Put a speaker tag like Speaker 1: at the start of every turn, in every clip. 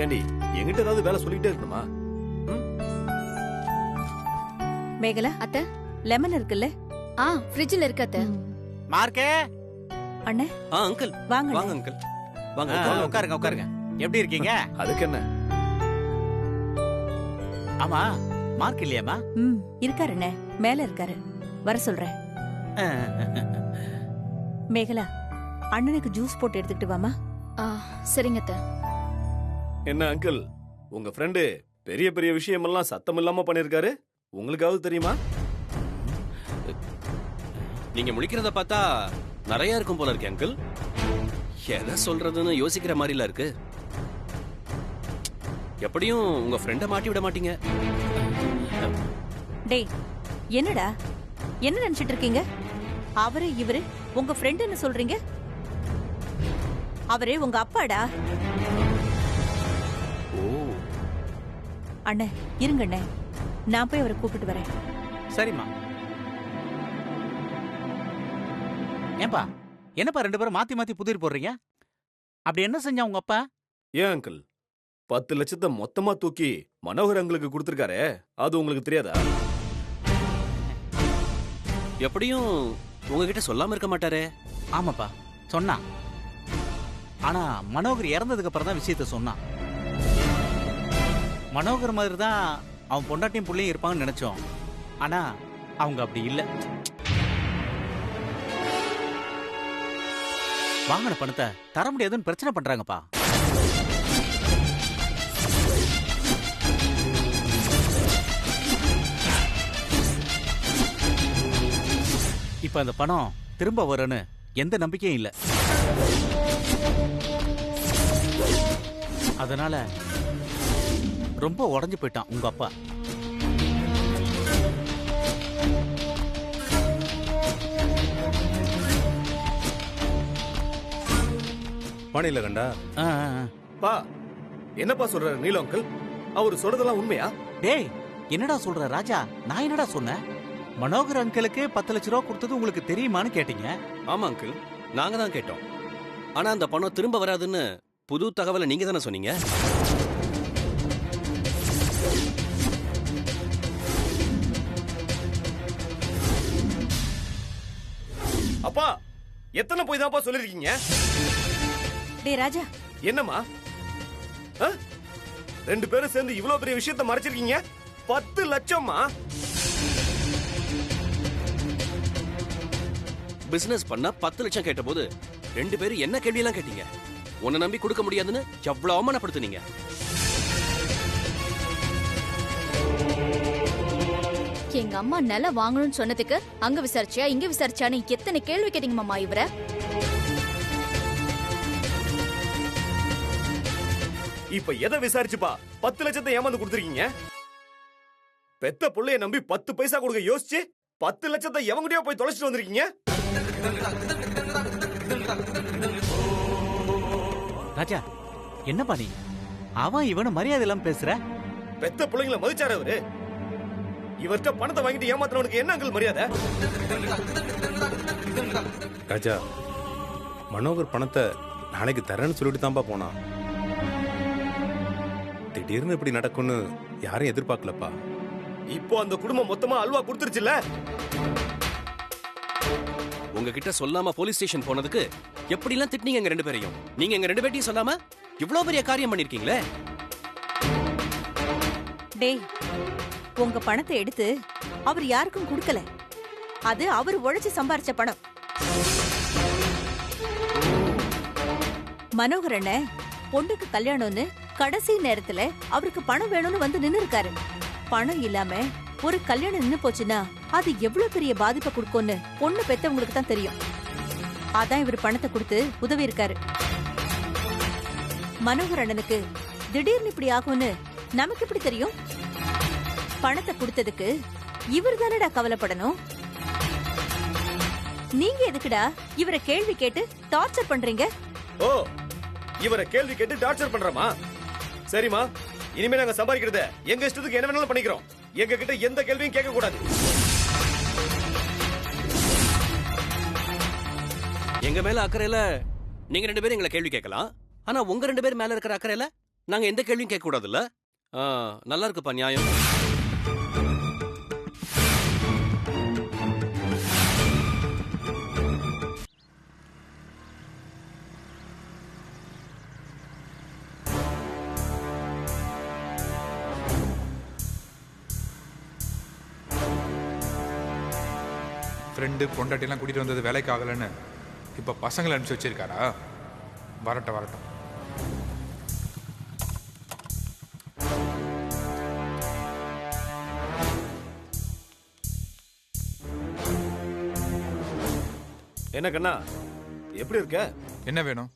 Speaker 1: ஏண்டி என்கிட்ட ஏதாவது வேலை சொல்லிட்டே இருக்கணுமா?
Speaker 2: மேகலா,
Speaker 3: அத்தை,
Speaker 2: லெமன் இருக்குல்ல?
Speaker 3: ஃப்ரிட்ஜ்ல இருக்கு அத்தை.
Speaker 4: மார்க்கே.
Speaker 2: அண்ணே.
Speaker 1: அங்கிள்
Speaker 2: வாங்க
Speaker 1: வாங்க அங்கிள் வாங்க.
Speaker 4: உட்காருங்க உட்காருங்க. எப்படி இருக்கீங்க?
Speaker 1: அதுக்கு என்ன?
Speaker 4: ஆமா, மார்க் இல்லையாமா?
Speaker 2: இருக்காருண்ணே, மேல இருக்காரு. வர சொல்றேன். மேகலா, அண்ணனுக்கு ஜூஸ் போட்டு எடுத்துக்கிட்டு வாமா.
Speaker 3: சரிங்க அத்தை.
Speaker 1: என்ன அங்கிள், உங்க ஃப்ரெண்டு பெரிய பெரிய விஷயமெல்லாம் சத்தம் இல்லாம பண்ணிருக்காரு. உங்களுக்காவது தெரியுமா?
Speaker 5: நீங்க முழிக்கிறத பார்த்தா நிறைய இருக்கும் போல இருக்கு அங்கிள். எதை சொல்றதுன்னு யோசிக்கிற மாதிரில இருக்கு. எப்படியும் உங்க ஃப்ரெண்ட மாட்டி விட மாட்டீங்க.
Speaker 2: டேய், என்னடா என்ன நினைச்சிட்டு இருக்கீங்க? அவரு இவரு உங்க ஃப்ரெண்டுன்னு சொல்றீங்க? அவரே உங்க அப்பாடா.
Speaker 5: ஓ,
Speaker 2: அண்ணே இருங்க அண்ணே, நான் போய் அவரை கூப்பிட்டு வரேன்.
Speaker 4: சரிம்மா. ஏன்பா, என்னப்பா ரெண்டு பேரும் மாத்தி மாத்தி புதிர் போடுறீங்க? அப்படி என்ன செஞ்சா உங்க அப்பா?
Speaker 1: ஏன் அங்கிள், 10 லட்சத்தை மொத்தமா தூக்கி மனோகர் அங்களுக்கு கொடுத்திருக்காரே, அது உங்களுக்கு தெரியாதா?
Speaker 5: எப்படியும் உங்ககிட்ட சொல்லாம இருக்க மாட்டாரே.
Speaker 4: ஆமாப்பா, சொன்னான். ஆனா மனோகர் இறந்ததுக்கு அப்புறம் தான் விஷயத்த சொன்னான். மனோகர் மாதிரி தான் அவன் பொண்டாட்டியும் புள்ளையும் இருப்பாங்கன்னு நினைச்சோம். ஆனா அவங்க அப்படி இல்லை. வாங்கின பணத்தை தர முடியாதுன்னு பிரச்சனை பண்றாங்கப்பா. இப்ப அந்த பணம் திரும்ப வரும்னு எந்த நம்பிக்கையும் இல்லை. அதனால ரொம்ப உடைஞ்சு போயிட்டான் உங்க அப்பா.
Speaker 1: பானையில கண்டா பா. என்னப்பா சொல்றாரு நீலோ அங்கிள்? அவரு சொல்றதெல்லாம் உண்மையா?
Speaker 4: டேய், என்னடா சொல்ற ராஜா? நான் என்னடா சொன்னேன்? மனோகர் அங்கிளுக்கு 10 லட்சம் ரூபா கொடுத்தது உங்களுக்கு தெரியுமான்னு கேட்டீங்க.
Speaker 5: ஆமா அங்கிள், நாங்க தான் கேட்டோம். ஆனா அந்த பணம் திரும்ப வராதுன்னு புது தகவலை நீங்க தானே சொன்னீங்க.
Speaker 1: அப்பா, எத்தனை போய் தான்ப்பா சொல்லிருக்கீங்க?
Speaker 2: டேய் ராஜா.
Speaker 1: என்னம்மா, 2 பேரும் சேர்ந்து இவ்வளவு பெரிய விஷயத்தை மறைச்சிருக்கீங்க. 10 லட்சமா?
Speaker 5: பிசினஸ் பண்ண 10 லட்சம் கேட்ட போது 2 பேரும் என்ன கேள்வி எல்லாம் கேட்டீங்க? உன்னை நம்பி கொடுக்க முடியாதுன்னு எவ்வளவு அவமானப்படுத்துனீங்க.
Speaker 3: எங்க அம்மா நிலம் வாங்கணும்னு சொன்னதுக்கு அங்க விசாரிச்சியா இங்க விசாரிச்சான்னு எத்தனை கேள்வி கேட்டீங்க மாமா இவரை.
Speaker 1: இப்ப எதை விசாரிச்சுப்பா 10 லட்சத்தை ஏமாந்து கொடுத்துருக்கீங்க? பெத்த புள்ளைய நம்பி 10 பைசா கொடுக்க யோசிச்சு 10 லட்சத்தை எவங்கிட்டயோ போய் தொலைச்சிட்டு வந்திருக்கீங்க.
Speaker 4: ராஜா, என்னப்பா நீ? அவன் இவனு மரியாதை இல்லாம பேசுற.
Speaker 1: பெத்த பிள்ளைங்களை மதிச்சாரு அவரு. இவர்கிட்ட பணத்தை வாங்கிட்டு ஏமாத்துறவனுக்கு என்ன அங்கிள் மரியாதை?
Speaker 6: ராஜா, மனோகர் பணத்தை நாளைக்கு தரேன்னு சொல்லிட்டு தான்ப்பா போனான். திடீர்னு இப்படி நடக்கும்னு யாரும் எதிர்பார்க்கலப்பா.
Speaker 1: இப்போ அந்த குடும்பம் மொத்தமா அல்வா கொடுத்துருச்சுல்ல.
Speaker 5: உங்ககிட்ட சொல்லாம போலீஸ் ஸ்டேஷன் போனதுக்கு எப்படி எல்லாம் திட்டினீங்க எங்க 2 பேரையும். நீங்க எங்க 2 பேரையும் சொல்லாம இவ்வளவு பெரிய காரியம் பண்ணிருக்கீங்களே.
Speaker 2: டேய், உங்க பணத்தை எடுத்து அவர் யாருக்கும் கொடுக்கல. அது அவர் உழைச்சு சம்பாரிச்ச பணம். மனோகர் அண்ணன் பொண்ணுக்கு கல்யாணம்னு கடைசி நேரத்துல அவருக்கு பணம் வேணும்னு வந்து நின்னு இருக்காரு. பணம் இல்லாம ஒரு கல்யாணம் நின்னு போச்சுன்னா அது எவ்வளவு பெரிய பாதிப்பை கொடுக்கும்னு பொண்ணு பெத்தவங்களுக்கு தான் தெரியும். அதான் இவர் பணத்தை கொடுத்து உதவி இருக்காரு. மனோகர் அண்ணனுக்கு திடீர்னு இப்படி ஆகும்னு நமக்கு எப்படி தெரியும்? பணத்தை கொடுத்ததுக்கு இவர் தானடா கவலைப்படணும். நீங்க எதுக்குடா இவரை கேள்வி கேட்டு டார்ச்சர் பண்றீங்க?
Speaker 1: ஓ, இவரை கேள்வி கேட்டு டார்ச்சர் பண்றமா? சரிமா, இனிமே நாங்க சம்பாதிக்கிறத எங்க இஷ்டத்துக்கு என்ன வேணாலும் பண்ணிக்கிறோம். எங்க கிட்ட எந்த கேள்வியும் கேட்க கூடாது.
Speaker 5: எங்க மேல அக்கறையில நீங்க 2 பேரும் எங்களை கேள்வி கேட்கலாம். ஆனா உங்க 2 பேர் மேல இருக்கிற அக்கறையில நாங்க எந்த கேள்வியும் கேட்க கூடாதுல்ல? நல்லா இருக்குப்பா நியாயம்.
Speaker 7: ஃப்ரெண்டு பொண்டாட்டிலாம் கூட்டிகிட்டு வந்தது வேலைக்கு ஆகலைன்னு இப்போ பசங்களை அனுப்பிச்சி வச்சிருக்காரா? வரட்டும் வரட்டும்.
Speaker 1: என்ன கண்ணா, எப்படி இருக்க?
Speaker 7: என்ன வேணும்?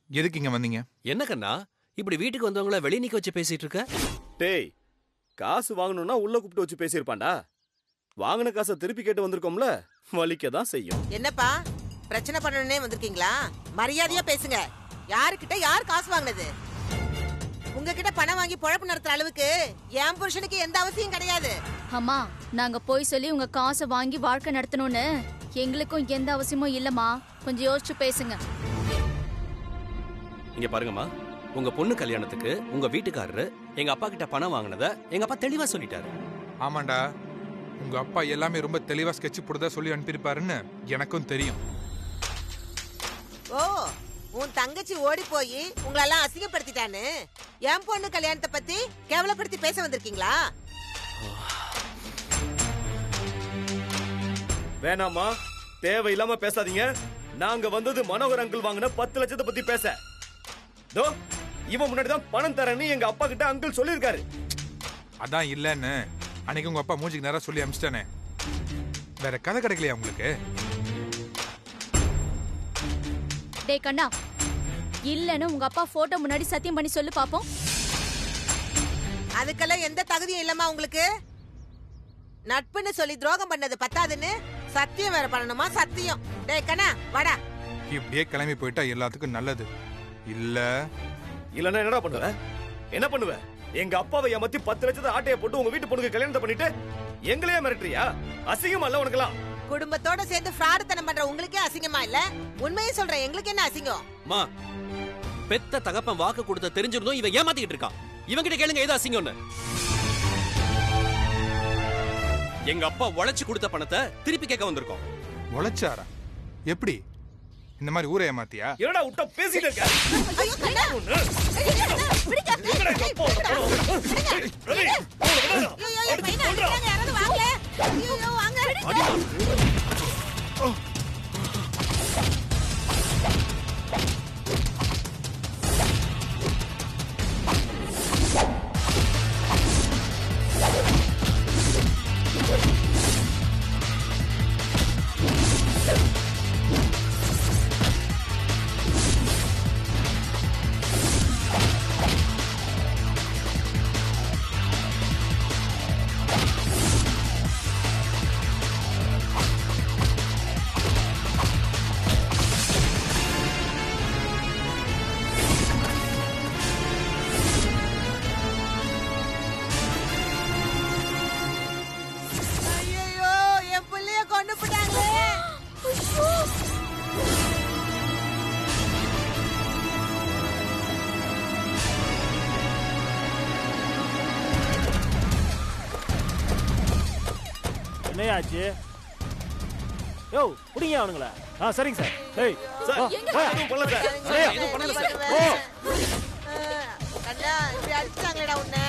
Speaker 7: எதுக்கு இங்கே வந்தீங்க?
Speaker 5: என்ன கண்ணா இப்படி வீட்டுக்கு வந்தவங்கள வெளிய நிக்க வச்சு பேசிட்டு இருக்க?
Speaker 1: டேய், காசு வாங்கணும்னா உள்ள கூப்பிட்டு வச்சு பேசியிருப்பான்டா. வாங்கின காசை திருப்பி கேட்டு வந்திருக்கோம்ல, வலிக்க தான் செய்யும்.
Speaker 8: என்னப்பா பிரச்சனை பண்ணணும்னே வந்திருக்கீங்களா? மரியாதையா பேசுங்க. யாருக்கிட்ட யார் காசு வாங்கினது? உங்ககிட்ட பணம் வாங்கி பொழப்பு நடத்துற அளவுக்கு என் புருஷனுக்கு எந்த அவசியம் கிடையாது.
Speaker 3: அம்மா, நாங்க போய் சொல்லி உங்க காசை வாங்கி வாழ்க்கை நடத்தணும்னு எங்களுக்கும் எந்த அவசியமும் இல்லம்மா. கொஞ்சம் யோசிச்சு பேசுங்க.
Speaker 5: இங்க பாருங்கம்மா, உங்க பொண்ணு கல்யாணத்துக்கு உங்க வீட்டுக்காரரு எங்க அப்பா கிட்ட பணம் வாங்கினத எங்க அப்பா தெளிவா சொல்லிட்டாரு.
Speaker 7: ஆமாண்டா, உங்கள் அப்பா எல்லாமே ரொம்ப தெளிவாக ஸ்கெட்ச் போடுறதா சொல்லி அனுப்பியிருப்பாருன்னு எனக்கும் தெரியும்.
Speaker 8: ஓ, உன் தங்கச்சி ஓடி போய் உங்களெல்லாம் அசிங்கப்படுத்திட்டான்னு என் பொண்ணு கல்யாணத்தை பத்தி கேவலப்படுத்தி பேச வந்திருக்கீங்களா?
Speaker 1: வேணாமா, தேவையில்லாம பேசாதீங்க. நாங்க வந்தது மனோகர் அங்கிள் வாங்கின 10 லட்சத்தை பத்தி பேச. தோ இவன் முன்னாடி தான் பணம் தரேன்னு எங்க அப்பா கிட்ட அங்கிள் சொல்லியிருக்காரு.
Speaker 7: அதான் இல்லைன்னு அன்னைக்கு உங்கள் அப்பா மூஞ்சிக்கு நேரம் சொல்லி அனுப்பிச்சிட்டானே. வேற கதை கிடைக்கலையா உங்களுக்கு?
Speaker 3: டேய் கண்ணா, இல்லன்னு உங்க அப்பா போட்டோ முன்னாடி சத்தியம் பண்ணி சொல்லு பாப்போம்.
Speaker 8: அதுக்கெல்லாம் எந்த தகுதியும் இல்லம்மா உங்களுக்கு. நட்புன்னு சொல்லி துரோகம் பண்ணது பத்தாதுன்னு சத்தியம் வேற பண்ணணுமா? சத்தியம். டேய் கண்ணா, வாடா.
Speaker 7: இப்படியே கிளம்பி போயிட்டா எல்லாத்துக்கும் நல்லது. இல்ல
Speaker 1: இல்லன்னா என்னடா பண்ணுவ? என்ன பண்ணுவ? எங்க அப்பாவை ஏமாத்தி 10 லட்சத்தை ஆட்டைய போட்டு உங்க வீட்டு பொண்ணுக்கு கல்யாணத்தை பண்ணிட்டு எங்களையே மிரட்டுறியா? அசிங்கமா இல்ல உனக்கெல்லாம்?
Speaker 8: குடும்பத்தோட சேர்ந்து ஃப்ராடுத்தனம் பண்ற உங்களுக்கே அசிங்கமா இல்ல? உண்மையை சொல்றேன், எங்களுக்கு என்ன அசிங்கம்?
Speaker 5: மா, பெத்த தகப்பன் வாக்கு கொடுத்த தெரிஞ்சிருந்தோம் இவன் ஏமாத்திக்கிட்டு இருக்கான். இவன் கிட்ட கேளுங்க ஏதோ அசிங்கம்னு. எங்க அப்பா உழைச்சு கொடுத்த பணத்தை திருப்பி கேட்க வந்திருக்கோம்.
Speaker 7: உழைச்சாரா? எப்படி? இந்த மாதிரி ஊரை ஏமாத்தியா?
Speaker 1: என்னடா விட்டா பேசிட்டு இருக்க?
Speaker 8: ஐயோ கண்ணா, விடுங்க.
Speaker 1: எங்கடா எங்க அப்பா ஓட பணம்? ரவி,
Speaker 8: ஐயோ, என் பையனை அடிக்கிறாங்க, யாராவது வாங்க. ஐயோ, வாங்க. ஐயோ, என் புள்ளைய கொண்டு போட்டாங்களே.
Speaker 9: என்னையாச்சு? யோ, புடிங்க அவனுங்கள. சரிங்க சார். ஏய்,
Speaker 1: சார், எதுவும் பண்ணல சார்.
Speaker 5: எதுவும் பண்ணல சார்.
Speaker 8: கண்ணா, இப்படி அடிச்சாங்களேடா உன்னை.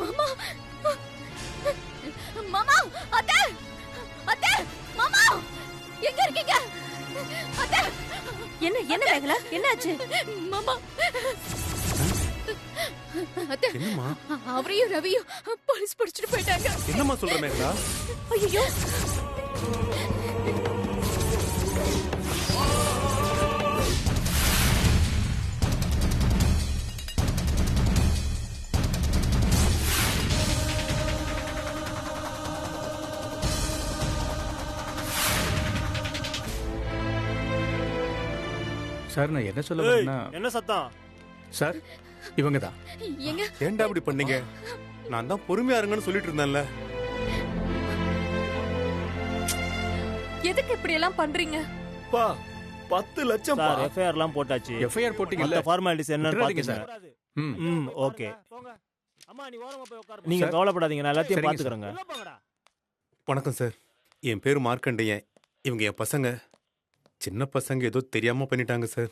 Speaker 3: மாமா, மாமா, அத்தை, அத்தை, மாமா, எங்க இருக்கீங்க? அத்தை,
Speaker 2: என்ன என்ன மேகலா, என்னாச்சு?
Speaker 3: மாமா, அத்தை,
Speaker 6: என்னம்மா
Speaker 3: அவரையும் ரவியும் போலீஸ் பிடிச்சிட்டு போயிட்டாங்க.
Speaker 6: என்னம்மா சொல்ற மேகலா?
Speaker 2: ஐயோ,
Speaker 6: சார், நான் என்ன சொல்ல வரேன்னா,
Speaker 9: என்ன சத்தம்?
Speaker 6: சார் இவங்க தான்.
Speaker 3: எங்க?
Speaker 6: ஏன்டா அப்படி பண்ணீங்க? நான் தான் பொறுமையா இருங்கன்னு சொல்லிட்டு இருந்தேன்ல.
Speaker 10: எதுக்கு இப்படி எல்லாம் பண்றீங்க?
Speaker 1: பா 10 லட்சம்
Speaker 9: சார் எஃப்ஐஆர் எல்லாம் போட்டாச்சு.
Speaker 11: எஃப்ஐஆர் போட்டீங்கல்ல,
Speaker 9: மத்த ஃபார்மாலிட்டிஸ் என்னன்னு
Speaker 11: விட்டுறாதீங்க
Speaker 9: பாத்துங்க.
Speaker 11: சார்.
Speaker 9: ஓகே. அம்மா நீ ஓரமா போய் உட்காருங்க. நீங்க கவலைப்படாதீங்க, நான் எல்லாத்தையும்
Speaker 11: சரிங்க
Speaker 9: பாத்துக்கறேங்க.
Speaker 6: வணக்கம் சார். என் பேர் மார்க்கண்டையன். இவங்க என் பசங்க. சின்ன பசங்க ஏதோ தெரியாம பண்ணிட்டாங்க சார்.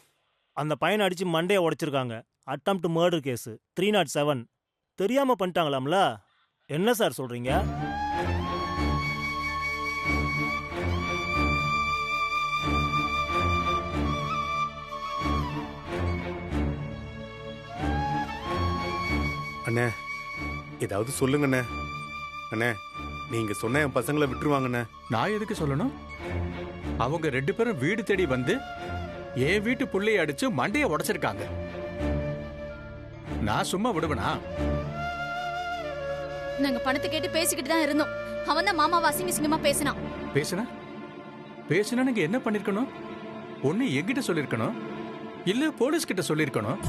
Speaker 9: அந்த பையனை அடிச்சு மண்டையை உடைச்சிருக்காங்க. Attempt murder case 307. தெரியாம பண்ணிட்டாங்களாம்ல? என்ன சார் சொல்றீங்க?
Speaker 6: அண்ணே ஏதாவது சொல்லுங்கண்ணே. அண்ணே நீங்க சொன்ன என் பசங்களை விட்டுருவாங்கண்ணே.
Speaker 11: நான் எதுக்கு சொல்லணும்? அவங்க 2 பேரும் வீடு தேடி வந்து என் வீட்டு புள்ளைய அடிச்சு மண்டைய உடைச்சிருக்காங்க. நான் சும்மா விடுவேனா?
Speaker 3: நாங்க பணத்தை கேட்டு பேசிக்கிட்டு தான் இருந்தோம். அவன் தான் மாமாவை அசிங்கமா பேசினான்.
Speaker 11: பேசுனா நீங்க என்ன பண்ணிருக்கணும்? ஒண்ணு என்கிட்ட சொல்லிருக்கணும், இல்ல போலீஸ் கிட்ட சொல்லிருக்கணும்.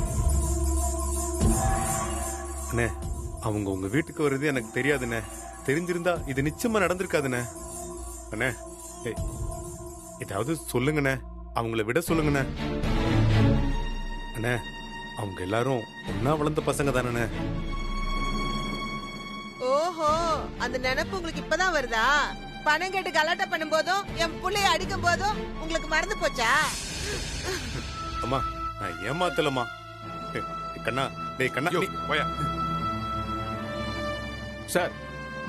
Speaker 6: அண்ணே அவங்க உங்க வீட்டுக்கு வர்றது எனக்கு தெரியாதுண்ணே. தெரிஞ்சிருந்தா இது நிச்சயமா நடந்திருக்காதுண்ணே. அண்ணே ஏதாவது சொல்லுங்கண்ணே. அவங்கள விட சொல்லுங்கண்ணே. அண்ணே அவங்க எல்லாரும் ஒன்னா வளர்ந்த பசங்க தானே.
Speaker 8: ஓஹோ, அந்த நினைப்பு உங்களுக்கு இப்பதான் வருதா? பணம் கேட்டு கலாட்டம் பண்ணும் போதும் என் புள்ளைய அடிக்கும் போதும் உங்களுக்கு மறந்து போச்சா?
Speaker 6: அம்மா நான் ஏமாத்தலம்மா. கண்ணா டேய் கண்ணா போயா.
Speaker 11: சார்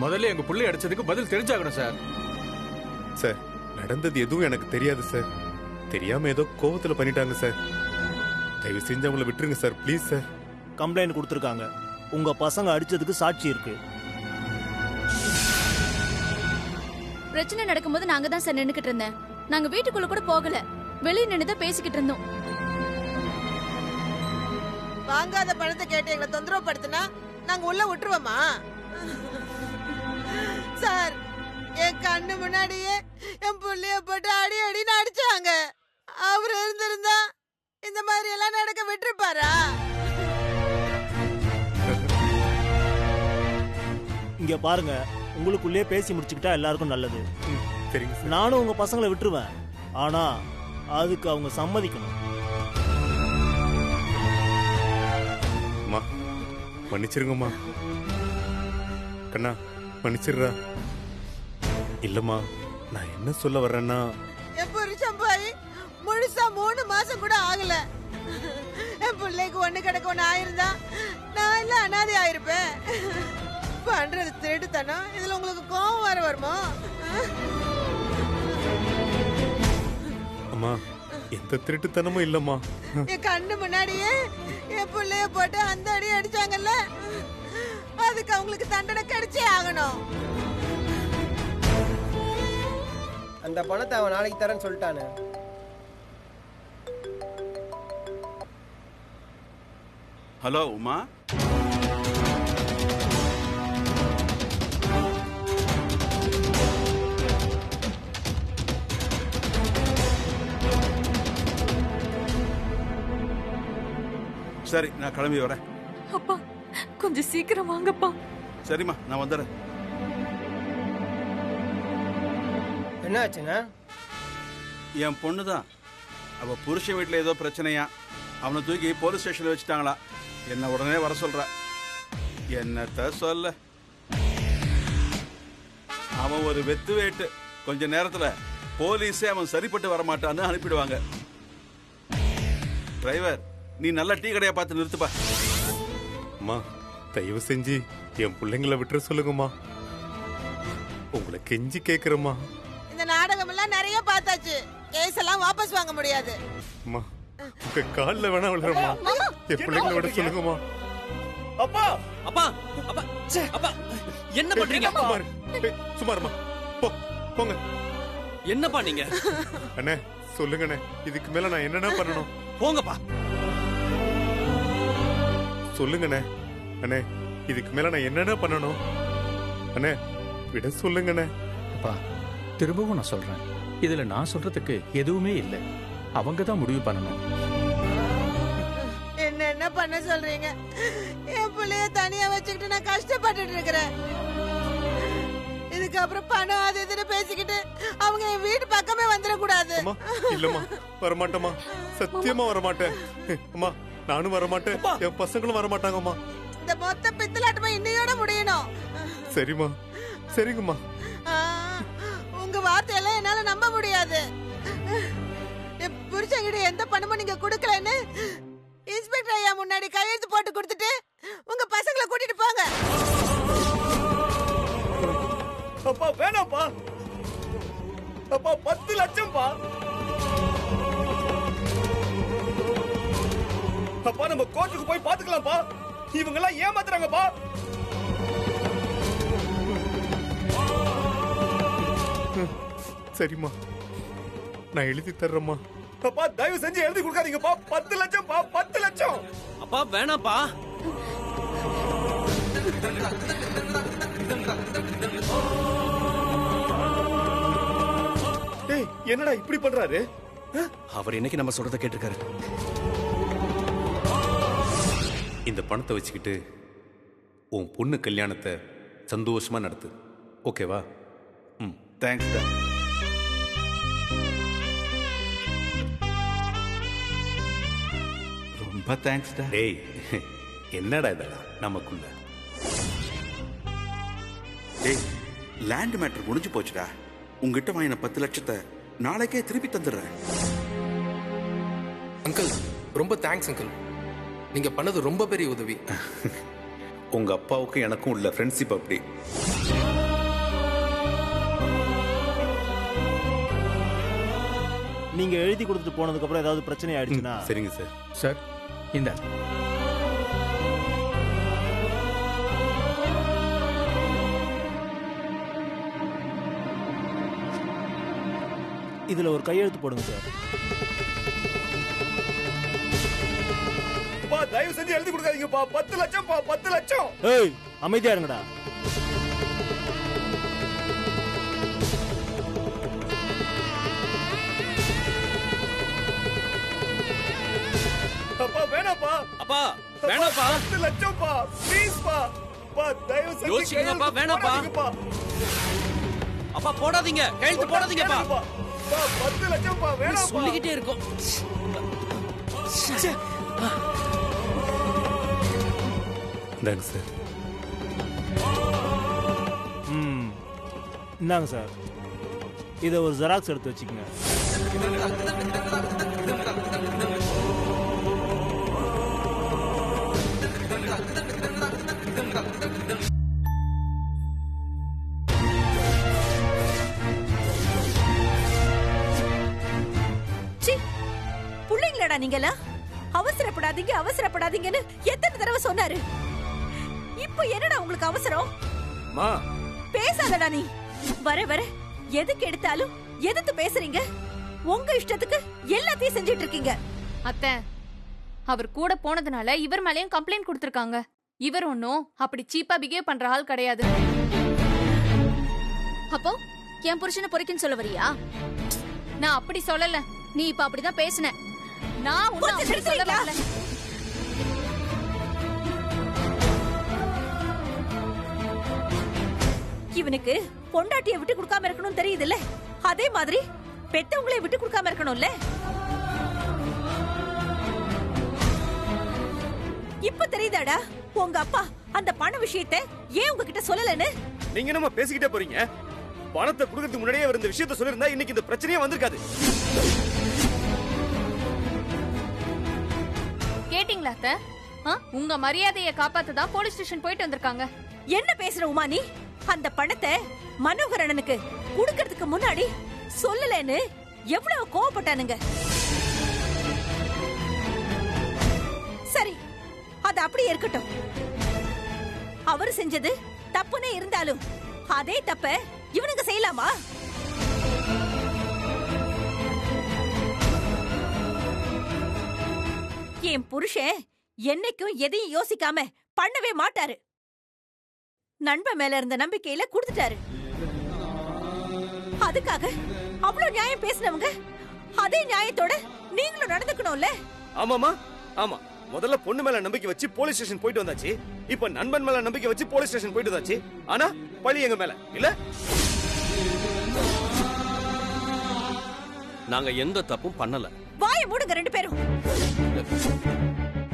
Speaker 11: முதல்ல எங்க புள்ளைய அடிச்சதுக்கு பதில் தெரிஞ்சாகணும் சார்.
Speaker 6: சார் நடந்தது எதுவும் எனக்கு தெரியாது சார். தெரியாம ஏதோ கோவத்துல பண்ணிட்டாங்க சார். தயவு செஞ்சு அவங்கள விட்டுருங்க சார், ப்ளீஸ் சார்.
Speaker 9: கம்ப்ளைண்ட் கொடுத்துருக்காங்க. உங்க பசங்க அடிச்சதுக்கு சாட்சி இருக்கு.
Speaker 3: பிரச்சனை நடக்கும்போது நாங்க தான் சார் நின்னுக்கிட்டு இருந்தேன். நாங்க வீட்டுக்குள்ள கூட போகல, வெளியே நின்னுதான் பேசிக்கிட்டு இருந்தோம்.
Speaker 8: வாங்காத பணத்தை கேட்டு எங்களை தொந்தரவு படுத்தினா நாங்க உள்ள விட்டுருவோமா? சார் என் கண்ணு முன்னாடியே என் புள்ளைய போட்டு அடி அடின்னு அடிச்சாங்க. அவர் இருந்திருந்தா இந்த மாதிரி எல்லாம் நடக்க விட்டுருப்பாரா?
Speaker 9: இங்க பாருங்க, உங்களுக்குள்ளே பேசி முடிச்சுக்கிட்டா எல்லாருக்கும் நல்லது. நானும் உங்க பசங்களை விட்டுருவேன், ஆனா அதுக்கு அவங்க சம்மதிக்கணும்.
Speaker 6: அம்மா மன்னிச்சிருங்கம்மா. கண்ணா மன்னிச்சிடுறா. இல்லம்மா நான் என்ன சொல்ல வர்றேன்னா,
Speaker 8: என் புருஷன் போய் முழுசா 3 மாசம் கூட ஆகல. என் பிள்ளைக்கு ஒண்ணு கிடக்க ஒண்ணு ஆயிருந்தா நான் இல்ல அனாதை ஆயிருப்பேன். பண்றது திருட்டுத்தனம். இதுல உங்களுக்கு கோபம் வர வருமா?
Speaker 6: அம்மா எந்த திருட்டுத்தனமும் இல்லம்மா.
Speaker 8: என் கண்ணு முன்னாடியே என் பிள்ளைய போட்டு அந்த அடி அடிச்சாங்கல்ல, அதுக்கு அவங்களுக்கு தண்டனை கிடைச்சே ஆகணும்.
Speaker 12: அந்த பணத்தை அவன் நாளைக்கு தரேன்னு சொல்லிட்டானே.
Speaker 13: ஹலோ உமா. சரி நான் கிளம்பி வரேன்.
Speaker 10: அப்பா கொஞ்சம் சீக்கிரம் வாங்கப்பா.
Speaker 13: சரிம்மா நான் வந்துடுறேன்.
Speaker 12: என்ன ஆச்சுண்ணா?
Speaker 13: என் பொண்ணு தான், அவ புருஷன் வீட்டில் ஏதோ பிரச்சனையா, அவனை தூக்கி போலீஸ் ஸ்டேஷன்ல வச்சுட்டாங்களா. என்ன உடனே வர சொல்ற. என்னத்த சொல்ல, அவன் ஒரு வெத்து வேட்டு. கொஞ்ச நேரத்துல போலீஸே அவன் சரிப்பட்டு வரமாட்டான்னு அனுப்பிடுவாங்க. டிரைவர் நீ நல்ல டீ கடையா பார்த்து நிறுத்துப்பா.
Speaker 6: அம்மா தயவு செஞ்சு என் பிள்ளைங்களை விட்டுற சொல்லுங்கம்மா. உங்களை கெஞ்சி கேக்குறம்மா.
Speaker 8: இந்த நாடகம் எல்லாம் நிறைய பார்த்தாச்சு. கேஸ் எல்லாம் வாபஸ் வாங்க முடியாது.
Speaker 6: அம்மா உங்க கால்ல வேணா விழுறம்மா. என் பிள்ளைங்களை விட சொல்லுங்கம்மா.
Speaker 5: அப்பா அப்பா அப்பா அப்பா என்ன பண்றீங்க?
Speaker 6: சுமார்மா போங்க.
Speaker 5: என்னப்பா நீங்க?
Speaker 6: அண்ணே சொல்லுங்கண்ணே, இதுக்கு மேல நான் என்னென்ன பண்ணணும்?
Speaker 5: போங்கப்பா.
Speaker 6: சொல்லுங்கண்ணே. அண்ணே இதுக்கு மேல நான் என்னென்ன பண்ணணும்? அண்ணே விட சொல்லுங்கண்ணே.
Speaker 11: அப்பா திரும்பவும் நான் சொல்றேன், இதுல நான் சொல்றதுக்கு எதுவுமே இல்லை. அவங்க தான் முடிவு பண்ணணும்.
Speaker 8: என்ன பண்ண சொல்றீங்க? என் பிள்ளைய தனியா வச்சுக்கிட்டு நான் கஷ்டப்பட்டுட்டு இருக்கிறேன். இதுக்கப்புறம் பணம் அது இதுன்னு பேசிக்கிட்டு அவங்க என் வீட்டு பக்கமே வந்துடக்கூடாது.
Speaker 6: அம்மா இல்லம்மா வரமாட்டேம்மா, சத்தியமா வரமாட்டேன். அம்மா நானும் வரமாட்டேன், என் பசங்களும் வரமாட்டாங்கம்மா.
Speaker 8: இந்த மொத்த பித்தலாட்டமா இன்னையோட முடியணும்.
Speaker 6: சரிம்மா, சரிங்கம்மா.
Speaker 8: உங்க வார்த்தையெல்லாம் என்னால நம்ப முடியாது. என் புருஷங்கிட்ட எந்த பணமும் நீங்க கொடுக்கலன்னு இன்ஸ்பெக்டர் ஐயா முன்னாடி கையெழுத்து போட்டு கொடுத்துட்டு உங்க பசங்களை கூட்டிட்டு போங்க.
Speaker 1: அப்பா வேணாப்பா, அப்பா 10 லட்சம்பா. அப்பா நம்ம கோர்ட்டுக்கு போய் பாத்துக்கலாம்ப்பா, இவங்க எல்லாம் ஏமாத்துறாங்கப்பா.
Speaker 6: சரிம்மா, நான் எழுதி தர்றேம்மா.
Speaker 1: அப்பா தயவு செஞ்சு எழுதி கொடுக்காதீங்கப்பா, 10 லட்சம்பா, 10 லட்சம்.
Speaker 5: அப்பா வேணாப்பா.
Speaker 1: டேய் என்னடா இப்படி பண்றாரு?
Speaker 5: அவர் இன்னைக்கு நம்ம சொல்றத கேட்டிருக்காரு.
Speaker 6: இந்த பணத்தை வச்சுக்கிட்டு உன் பொண்ணு கல்யாணத்தை சந்தோஷமா நடத்து, ஓகேவா?
Speaker 13: தேங்க்ஸ் டா. ரொம்ப தேங்க்ஸ் டா.
Speaker 6: டேய் என்னடா இதெல்லாம் நமக்குள்ள?
Speaker 13: டேய் லேண்ட் மேட்டர் முடிஞ்சு போச்சுடா. உங்ககிட்ட வாங்கின 10 லட்சத்தை நாளைக்கே திருப்பி தந்துடுறேன்.
Speaker 14: அங்கிள் ரொம்ப தேங்க்ஸ் அங்கிள், நீங்க பண்ணது ரொம்ப பெரிய உதவி.
Speaker 6: உங்க அப்பாவுக்கும் எனக்கும் உள்ள ஃப்ரெண்ட்ஷிப் அப்படி.
Speaker 9: நீங்க எழுதி கொடுத்துட்டு போனதுக்கு அப்புறம் ஏதாவது பிரச்சனை ஆயிடுச்சுன்னா?
Speaker 6: சரிங்க சார்.
Speaker 11: சார் இந்த
Speaker 9: இதுல ஒரு கையெழுத்து போடுங்க சார்.
Speaker 1: அப்பா தயவு செஞ்சு எழுதி கொடுக்காதீங்கப்பா, 10 லட்சம்பா, 10 லட்சம்.
Speaker 9: ஏய் அமைதியா இருங்கடா.
Speaker 1: அப்பா வேணாப்பா,
Speaker 5: அப்பா வேணாப்பா,
Speaker 1: 10 லட்சம்பா, ப்ளீஸ் பா. அப்பா தயவு செஞ்சு
Speaker 5: யோசிங்கப்பா, வேணாப்பா. அப்பா போடாதீங்க, கையெழுத்து போடாதீங்கப்பா.
Speaker 1: 10 லட்சம்பா வேணாப்பா.
Speaker 5: சொல்லிக்கிட்டே இருக்கோம்.
Speaker 6: Thanks sir.
Speaker 9: இந்தாங்க சார், இதை ஒரு ஜெராக்ஸ் எடுத்து வச்சுக்கோங்க.
Speaker 2: புள்ளைங்களடா நீங்களா? அவசரப்படாதீங்க அவசரப்படாதீங்கன்னு எத்தனை தடவை சொன்னாரு? இப்போ என்னடா உங்களுக்கு அவசரம்?
Speaker 1: மா
Speaker 2: பேசாதடா நீ. வர வர எதுக்கு எடுத்தாலும் எதிர்த்து பேசுறீங்க. உங்க இஷ்டத்துக்கு எல்லாத்தையும் செஞ்சிட்டு இருக்கீங்க.
Speaker 10: அத்தை, அவர் கூட போனதுனால இவர் மேலயும் கம்ப்ளைண்ட் கொடுத்திருக்காங்க. இவர் ஒன்னும் அப்படி சீப்பா பிஹேவ் பண்ற ஆள் கிடையாது.
Speaker 3: அப்போ என் புருஷனை பொறுக்குன்னு சொல்ல வரியா?
Speaker 10: நான் அப்படி சொல்லல.
Speaker 3: நீ இப்ப அப்படிதான் பேசுன.
Speaker 10: நான் உன்னை அப்படி சொல்ல வரல.
Speaker 2: இவனுக்கு பொண்டாட்டியை விட்டு கொடுக்காம இருக்கணும் தெரியுதுல்ல, அதே மாதிரி பெத்தவங்களை விட்டு கொடுக்காம இருக்கணும்ல. இப்ப தெரியுதாடா உங்க அப்பா அந்த பண விஷயத்தை ஏன் உங்ககிட்ட சொல்லலன்னு?
Speaker 1: நீங்க நம்ம பேசிக்கிட்டே போறீங்க. பணத்தை கொடுக்கறதுக்கு முன்னாடியே அவர் இந்த விஷயத்தை சொல்லிருந்தா இன்னைக்கு இந்த பிரச்சனையே வந்திருக்காது.
Speaker 10: கேட்டிங்களா அத்தை? உங்க மரியாதையை காப்பாத்ததான் போலீஸ் ஸ்டேஷன் போயிட்டு வந்திருக்காங்க.
Speaker 2: என்ன பேசுற உமா நீ? அந்த பணத்தை மனோகரனுக்கு கொடுக்கறதுக்கு முன்னாடி சொல்லலன்னு எவ்வளவு கோவப்பட்டானுங்க. சரி, அது அப்படியே இருக்கட்டும். அவரு செஞ்சது தப்புனே இருந்தாலும் அதே தப்ப இவனுங்க செய்யலாமா? என் புருஷன் என்னைக்கும் எதையும் யோசிக்காம பண்ணவே மாட்டாரு. நண்பன் மேல இருந்த நம்பிக்கையில கொடுத்துட்டாரு. அதுக்காக அவ்வளவு நியாயம் பேசினவங்க அதே நியாயத்தோட நீங்களும் நடந்துக்கணும்ல.
Speaker 1: ஆமாமா, ஆமா. முதல்ல பொண்ணு மேல நம்பிக்கை வச்சு போலீஸ் ஸ்டேஷன் போயிட்டு வந்தாச்சு. இப்ப நண்பன் மேல நம்பிக்கை வச்சு போலீஸ் ஸ்டேஷன் போயிட்டு வந்தாச்சு. ஆனா பழி எங்க மேல இல்ல.
Speaker 5: நாங்க எந்த தப்பும் பண்ணல.
Speaker 2: வாயை மூடுங்க 2 பேரும்.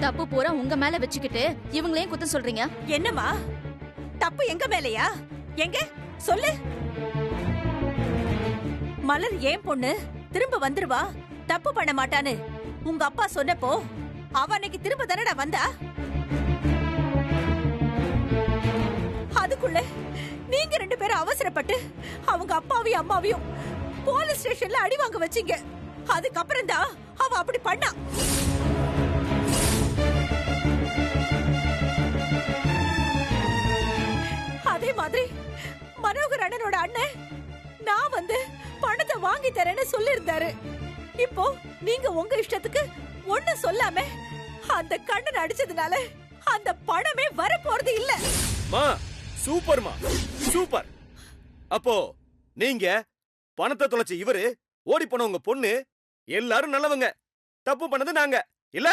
Speaker 3: தப்பு பூரா உங்க மேல வச்சுக்கிட்டு இவங்களையும் குத்தம் சொல்றீங்க.
Speaker 2: என்னம்மா தப்பு எங்க மேலையா? எங்க சொல்லு. மலர் ஏன் பொண்ணு திரும்ப வந்துருவா, தப்பு பண்ண மாட்டான்னு உங்க அப்பா சொன்னப்போ அவ அன்னைக்கு திரும்ப தானடா வந்தா. அதுக்குள்ள நீங்க 2 பேரும் அவசரப்பட்டு அவங்க அப்பாவையும் அம்மாவையும் போலீஸ் ஸ்டேஷன்ல அடி வாங்க வச்சீங்க. அதுக்கப்புறம் தான் அவ அப்படி பண்ணா. அதே மாதிரி மனோகர் அண்ணனோட அண்ணன் நான் வந்து பணத்தை வாங்கி தரேன்னு சொல்லியிருந்தாரு. இப்போ நீங்க உங்க இஷ்டத்துக்கு ஒண்ணு சொல்லாம அந்த கண்ணன் அடிச்சதுனால அந்த பணமே வர போறது இல்ல.
Speaker 1: மா சூப்பர்மா சூப்பர். அப்போ நீங்க பணத்தை தொலைச்ச இவரு, ஓடி போன உங்க பொண்ணு எல்லாரும் நல்லவங்க, தப்பு பண்ணது நாங்க இல்ல?